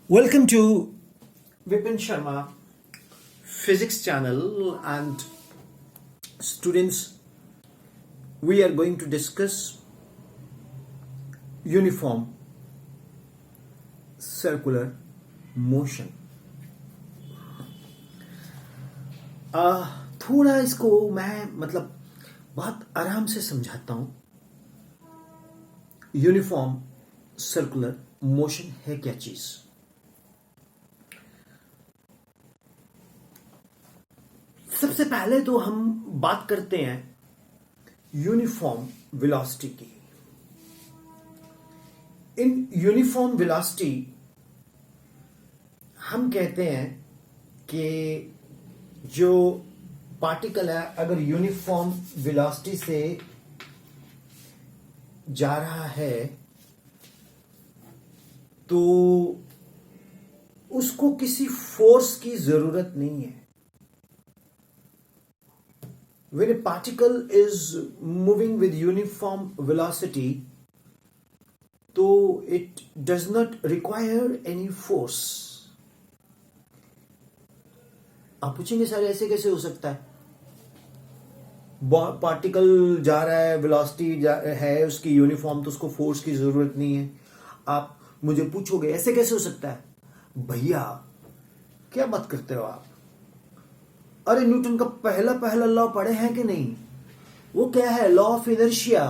Welcome to Vipin Sharma Physics channel, and students, we are going to discuss uniform circular motion. थोड़ा इसको मैं बहुत आराम से समझाता हूं. यूनिफॉर्म सर्कुलर मोशन है क्या चीज? सबसे पहले तो हम बात करते हैं यूनिफॉर्म वेलोसिटी की. इन यूनिफॉर्म वेलोसिटी हम कहते हैं कि जो पार्टिकल है अगर यूनिफॉर्म वेलोसिटी से जा रहा है तो उसको किसी फोर्स की जरूरत नहीं है. When a particle is moving with uniform velocity, तो it does not require any force. आप पूछेंगे सर ऐसे कैसे हो सकता है? पार्टिकल जा रहा है, वेलोसिटी है उसकी यूनिफॉर्म, तो उसको फोर्स की जरूरत नहीं है. आप मुझे पूछोगे ऐसे कैसे हो सकता है? भैया क्या बात करते हो आप? अरे न्यूटन का पहला लॉ पढ़े हैं कि नहीं? वो क्या है? Law of inertia.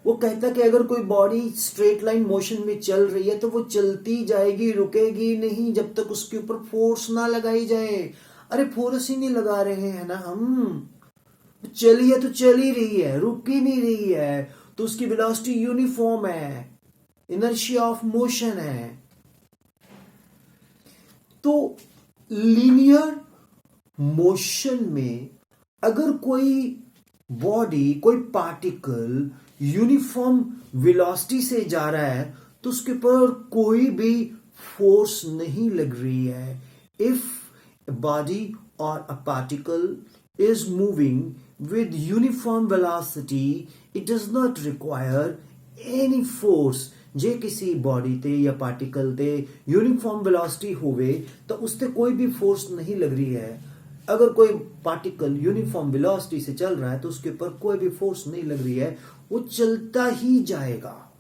वो कहता है कि अगर कोई बॉडी स्ट्रेट लाइन मोशन में चल रही है तो वो चलती जाएगी, रुकेगी नहीं जब तक उसके ऊपर फोर्स ना लगाई जाए. अरे फोर्स ही नहीं लगा रहे हैं ना हम. चली है तो चल ही रही है, रुक ही नहीं रही है, तो उसकी वेलोसिटी यूनिफॉर्म है, इनर्शिया ऑफ मोशन है. तो लीनियर मोशन में अगर कोई बॉडी, कोई पार्टिकल यूनिफॉर्म वेलोसिटी से जा रहा है तो उसके ऊपर कोई भी फोर्स नहीं लग रही है. इफ बॉडी और a particle is moving with uniform velocity, it does not require any force. जे किसी बॉडी ते या पार्टिकल ते यूनिफॉर्म वेलोसिटी होवे तो उससे कोई भी फोर्स नहीं लग रही है. अगर कोई पार्टिकल यूनिफॉर्म वेलोसिटी से चल रहा है तो उसके ऊपर कोई भी फोर्स नहीं लग रही है, वो चलता ही जाएगा.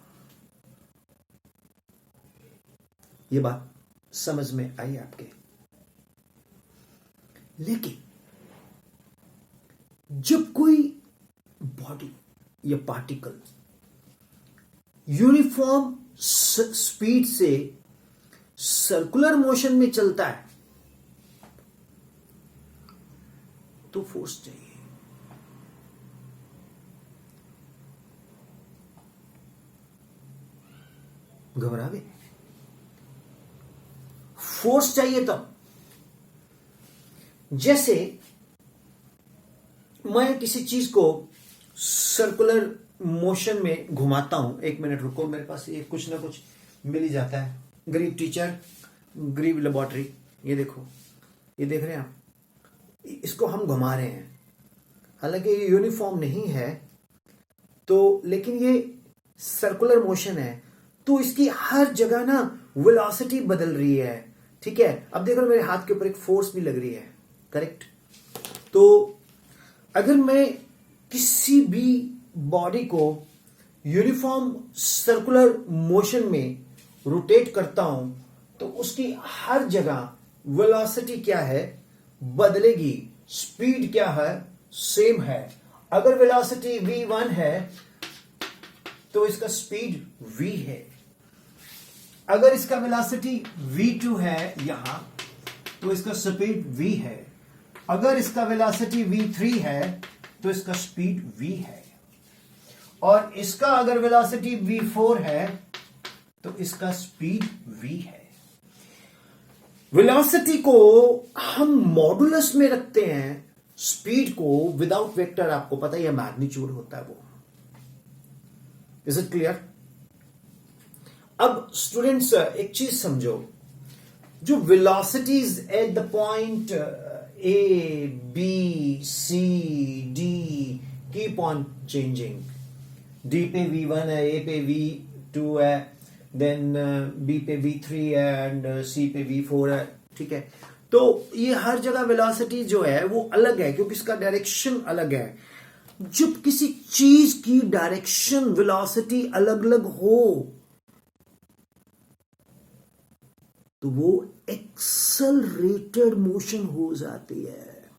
ये बात समझ में आई आपके? लेकिन जब कोई बॉडी या पार्टिकल यूनिफॉर्म स्पीड से सर्कुलर मोशन में चलता है तो फोर्स चाहिए. घबरा गए? फोर्स चाहिए तब. जैसे मैं किसी चीज को सर्कुलर मोशन में घुमाता हूं. एक मिनट रुको, मेरे पास ये कुछ ना कुछ मिल ही जाता है. गरीब टीचर, गरीब लेबोरेटरी. ये देखो, ये देख रहे हैं आप? इसको हम घुमा रहे हैं, हालांकि ये यूनिफॉर्म नहीं है तो, लेकिन ये सर्कुलर मोशन है तो इसकी हर जगह ना वेलोसिटी बदल रही है. ठीक है, अब देखो मेरे हाथ के ऊपर एक फोर्स भी लग रही है, करेक्ट? तो अगर मैं किसी भी बॉडी को यूनिफॉर्म सर्कुलर मोशन में रोटेट करता हूं तो उसकी हर जगह वेलोसिटी क्या है? बदलेगी. स्पीड क्या है? सेम है. अगर वेलोसिटी v1 है तो इसका स्पीड v है. अगर इसका वेलोसिटी v2 है यहां तो इसका स्पीड v है. अगर इसका वेलोसिटी v3 है तो इसका स्पीड v है. और इसका अगर वेलोसिटी v4 है तो इसका स्पीड v है. वेलोसिटी को हम मॉडुलस में रखते हैं, स्पीड को विदाउट वेक्टर. आपको पता है मैग्नीट्यूड होता है वो. Is it clear? अब स्टूडेंट्स एक चीज समझो, जो velocities at the point A, B, C, D keep on changing. D पे V1 है, A पे V2 है, देन बी पे v3 एंड सी पे v4 है, ठीक है। तो ये हर जगह वेलोसिटी जो है वो अलग है क्योंकि इसका डायरेक्शन अलग है। जब किसी चीज की डायरेक्शन वेलोसिटी अलग अलग हो तो वो एक्सेलरेटेड मोशन हो जाती है।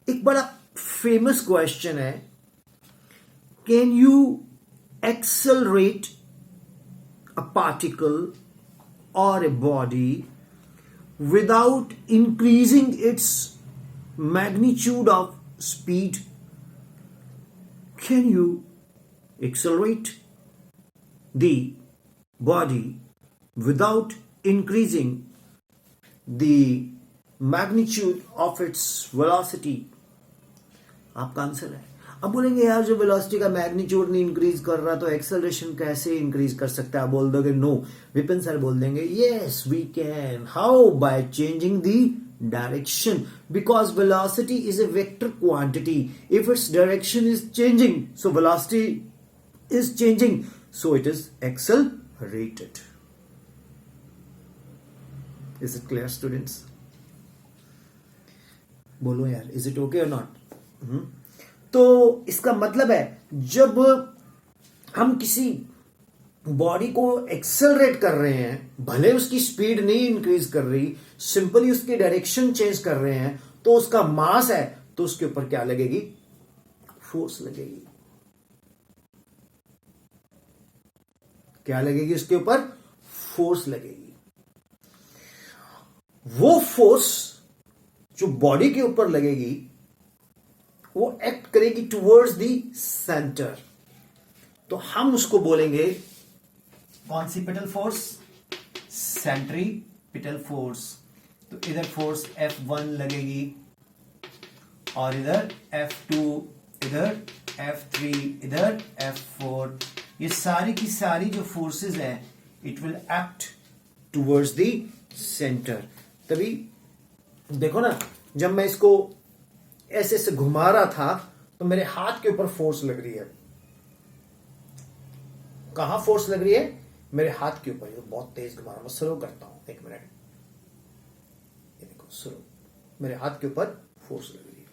एक बड़ा फेमस क्वेश्चन है, can you accelerate a particle or a body without increasing its magnitude of speed? Can you accelerate the body without increasing the magnitude of its velocity? आपका आंसर है। अब बोलेंगे यार जो वेलोसिटी का मैग्नीट्यूड नहीं increase कर रहा तो एक्सेलरेशन कैसे इंक्रीज कर सकता है? आप बोल दोगे नो। विपिन सर बोल देंगे yes we can. How? By changing the direction, because velocity is a vector quantity. If its direction is changing so velocity is changing, so it is accelerated. Is it clear students? बोलो यार, is it okay और not? तो इसका मतलब है जब हम किसी बॉडी को एक्सेलरेट कर रहे हैं, भले उसकी स्पीड नहीं इंक्रीज कर रही, सिंपली उसकी डायरेक्शन चेंज कर रहे हैं, तो उसका मास है तो उसके ऊपर क्या लगेगी? फोर्स लगेगी। क्या लगेगी? उसके ऊपर फोर्स लगेगी। वो फोर्स जो बॉडी के ऊपर लगेगी वो एक्ट करेगी टुवर्ड्स द सेंटर। तो हम उसको बोलेंगे कौन सी पिटल फोर्स? Centripetal force. तो इधर फोर्स F1 लगेगी और इधर F2, इधर F3, इधर F4। ये सारी की सारी जो फोर्सेस है it will act towards the centre. तभी देखो ना, जब मैं इसको ऐसे से घुमा रहा था तो मेरे हाथ के ऊपर फोर्स लग रही है। कहां फोर्स लग रही है? मेरे हाथ के ऊपर। ये तो बहुत तेज घुमा रहा हूं, मैं स्लो करता हूं, एक मिनट। ये देखो स्लो, मेरे हाथ के ऊपर फोर्स लग रही है।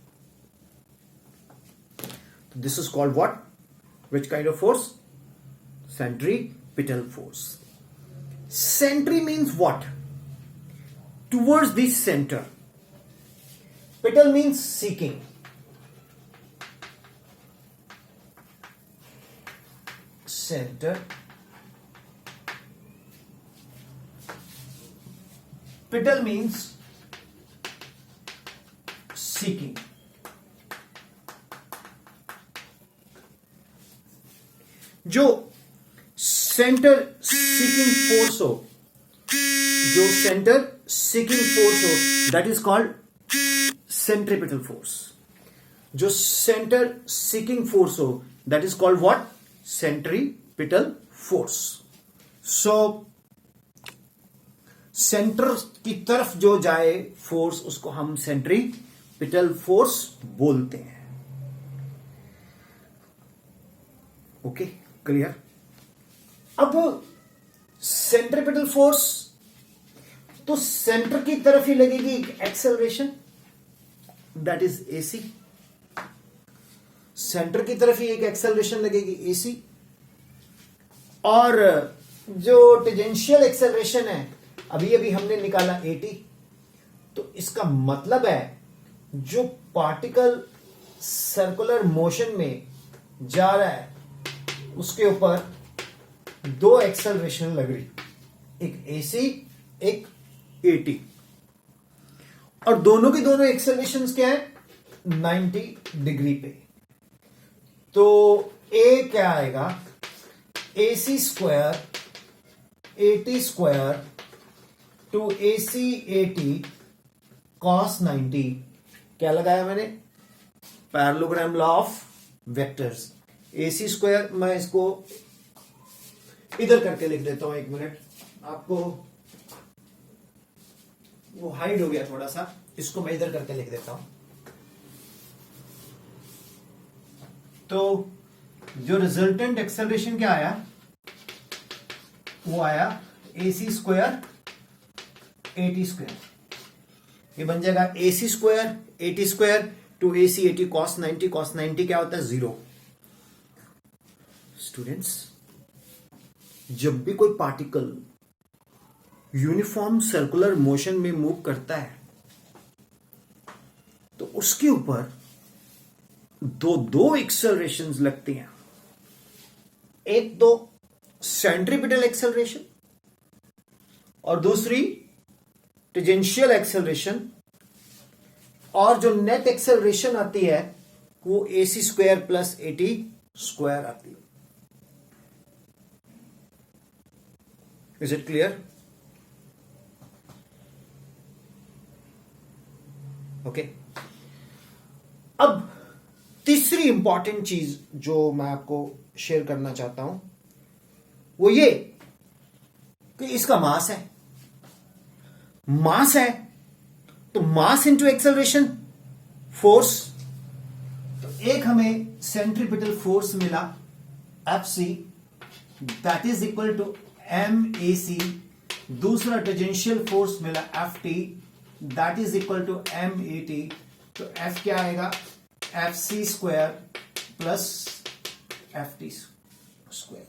तो this is called what? Which kind of force? Centripetal force. Centri means what? Towards the centre. Pital means seeking. Center. Pital means seeking. जो सेंटर सीकिंग फोर्स हो, जो सेंटर सीकिंग फोर्स हो, that is called centripetal force. जो centre seeking force हो that is called what? Centripetal force. So centre की तरफ जो जाए फोर्स उसको हम सेंट्रीपिटल फोर्स बोलते हैं। Okay, clear? अब सेंट्रीपिटल फोर्स तो सेंटर की तरफ ही लगेगी acceleration, that is AC। Centre की तरफ ही एक एक्सेलरेशन लगेगी AC। और जो टेंजेंशियल एक्सेलरेशन है अभी अभी हमने निकाला 80। तो इसका मतलब है जो पार्टिकल सर्कुलर मोशन में जा रहा है उसके ऊपर दो एक्सेलरेशन लग रही, एक AC एक AT। और दोनों की दोनों एक्सेलरेशंस क्या है? 90 डिग्री पे। तो A क्या आएगा? AC square AT square two AC AT cos 90। क्या लगाया मैंने? Parallelogram law of vectors. AC square मैं इसको इधर करके लिख देता हूं, एक मिनट। आपको वो हाइड हो गया थोड़ा सा, इसको मैं इधर करके लिख देता हूं। तो जो रिजल्टेंट एक्सेलरेशन क्या आया, वो आया AC स्क्वायर AT स्क्वायर। ये बन जाएगा AC square AT square two AC AT cos 90। cos 90 क्या होता है, 0। स्टूडेंट्स, जब भी कोई पार्टिकल यूनिफॉर्म सर्कुलर मोशन में मूव करता है तो उसके ऊपर दो एक्सेलरेशंस लगती हैं। एक तो सेंट्रीपिटल एक्सेलरेशन और दूसरी टेंजेंशियल एक्सेलरेशन, और जो नेट एक्सेलरेशन आती है वो AC square plus AT square आती है। Is it clear? ओके। अब तीसरी इंपॉर्टेंट चीज जो मैं आपको शेयर करना चाहता हूं वो ये कि इसका मास है। मास है तो मास इंटू एक्सेलरेशन फोर्स। तो एक हमें सेंट्रीपिटल फोर्स मिला Fc, that is equal to MAC। दूसरा टेंजेंशियल फोर्स मिला Ft, that is equal to MAT। तो F क्या आएगा, FC square plus FT square.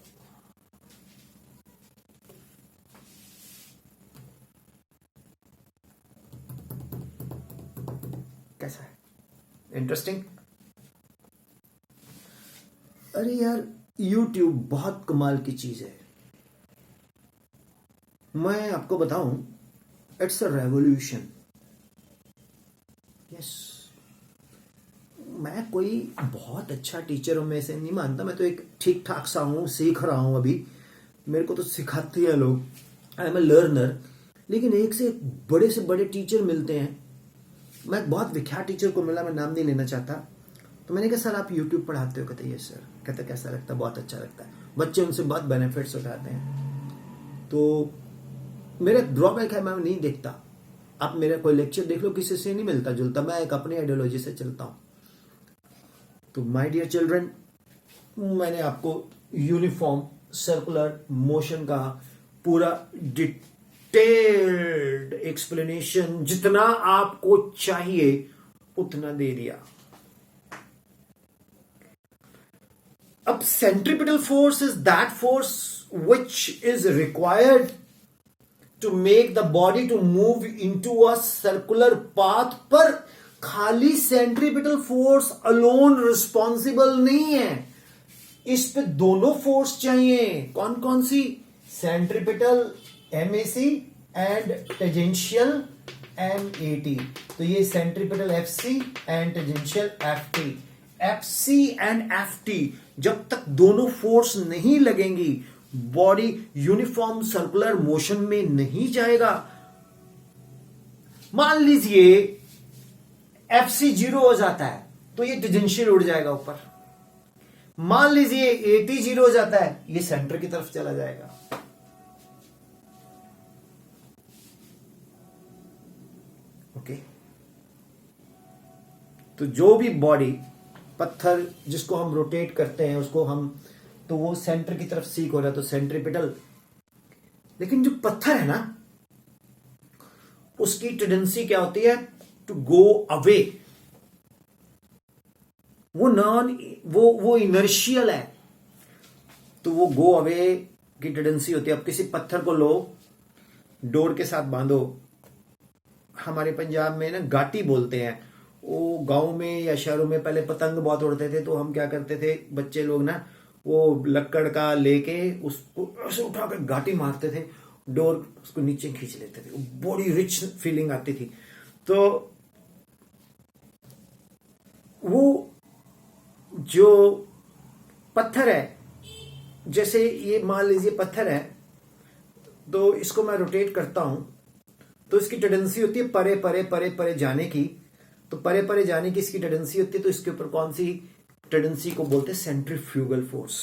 कैसा है? इंटरेस्टिंग? अरे यार, YouTube बहुत कमाल की चीज है। मैं आपको बताऊं, इट्स अ रेवोल्यूशन। यस, मैं कोई बहुत अच्छा टीचर हूं, मैं से नहीं मानता। मैं तो एक ठीक ठाक सा हूं, सीख रहा हूं अभी। मेरे को तो सिखाते हैं लोग, आई एम ए लर्नर। लेकिन एक से एक बड़े से बड़े टीचर मिलते हैं। मैं बहुत विख्यात टीचर को मिला, मैं नाम नहीं लेना चाहता। तो मैंने कहा सर आप YouTube पढ़ाते हो? कहते ये सर। कहते कैसा लगता है? बहुत अच्छा लगता है। बच्चे उनसे बहुत बेनिफिट्स उठाते हैं। तो मेरा ड्रॉबैक है, मैं नहीं देखता। आप मेरा कोई लेक्चर देख लो, किसी से नहीं मिलता जुलता। मैं एक अपनी आइडियोलॉजी से चलता हूं। तो माय डियर चिल्ड्रन, मैंने आपको यूनिफॉर्म सर्कुलर मोशन का पूरा डिटेल्ड एक्सप्लेनेशन जितना आपको चाहिए उतना दे दिया। अब centripetal force is that force which is required to make the body to move into a circular path, पर खाली सेंट्रीपिटल फोर्स अलोन रिस्पॉन्सिबल नहीं है। इस पे दोनों फोर्स चाहिए। कौन कौन सी? Centripetal MAC and tangential MAT। तो ये centripetal FC and tangential FT। FC and FT जब तक दोनों फोर्स नहीं लगेंगी, बॉडी यूनिफॉर्म सर्कुलर मोशन में नहीं जाएगा। मान लीजिए FC 0 हो जाता है तो ये टेंजेंशियल उड़ जाएगा ऊपर। मान लीजिए AT 0 हो जाता है, ये सेंटर की तरफ चला जाएगा। ओके। तो जो भी बॉडी, पत्थर जिसको हम रोटेट करते हैं उसको हम, तो वो सेंटर की तरफ सीक हो रहा है तो सेंट्रीपिटल। लेकिन जो पत्थर है ना, उसकी टेंडेंसी क्या होती है? To go away. वो इनर्शियल है, तो वो गो अवे की टेंडेंसी होती है। अब किसी पत्थर को लो, डोर के साथ बांधो। हमारे पंजाब में ना गाटी बोलते हैं। वो गांव में या शहरों में पहले पतंग बहुत उड़ते थे, तो हम क्या करते थे, बच्चे लोग ना, वो लक्कड़ का लेके उसको ऐसे उठा कर गाटी मारते थे, डोर उसको नीचे खींच लेते थे। बड़ी रिच फीलिंग आती थी। तो वो जो पत्थर है, जैसे ये मान लीजिए पत्थर है, तो इसको मैं रोटेट करता हूं तो इसकी टेंडेंसी होती है परे परे परे परे जाने की। तो परे परे जाने की इसकी टेंडेंसी होती है, तो इसके ऊपर कौन सी टेंडेंसी को बोलते हैं? Centrifugal force.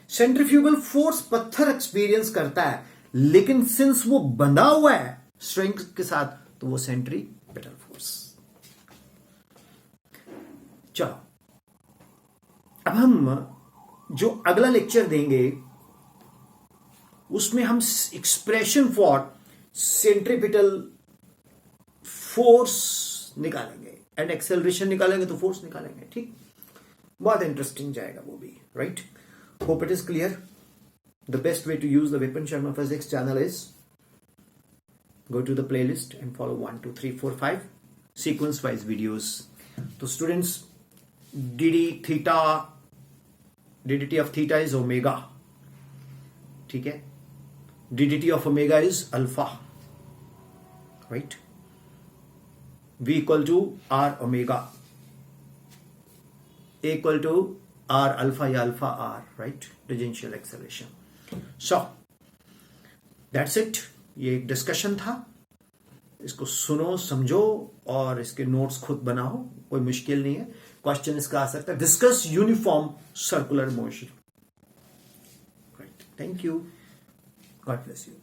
सेंट्रीफ्यूगल फोर्स पत्थर एक्सपीरियंस करता है, लेकिन सिंस वो बंधा हुआ है स्ट्रिंग के साथ, तो वो सेंट्रीपिटल फोर्स। चलो, अब हम जो अगला लेक्चर देंगे उसमें हम एक्सप्रेशन फॉर सेंट्रीपिटल फोर्स निकालेंगे एंड एक्सेलरेशन निकालेंगे तो फोर्स निकालेंगे. ठीक, बहुत इंटरेस्टिंग जाएगा वो भी. Right, hope it is clear. The best way to use the Vipin Sharma physics channel is go to the playlist and follow 1 2 3 4 5 sequence wise videos. तो students, ddt of theta is omega. ठीक है, ddt of omega is alpha. Right, v equal to r omega, a equal to r alpha या alpha r. Right, tangential acceleration. So that's it. ये एक discussion था. इसको सुनो, समझो और इसके नोट्स खुद बनाओ. कोई मुश्किल नहीं है. क्वेश्चन इसका आ सकता है, discuss uniform circular motion. Right, thank you, God bless you.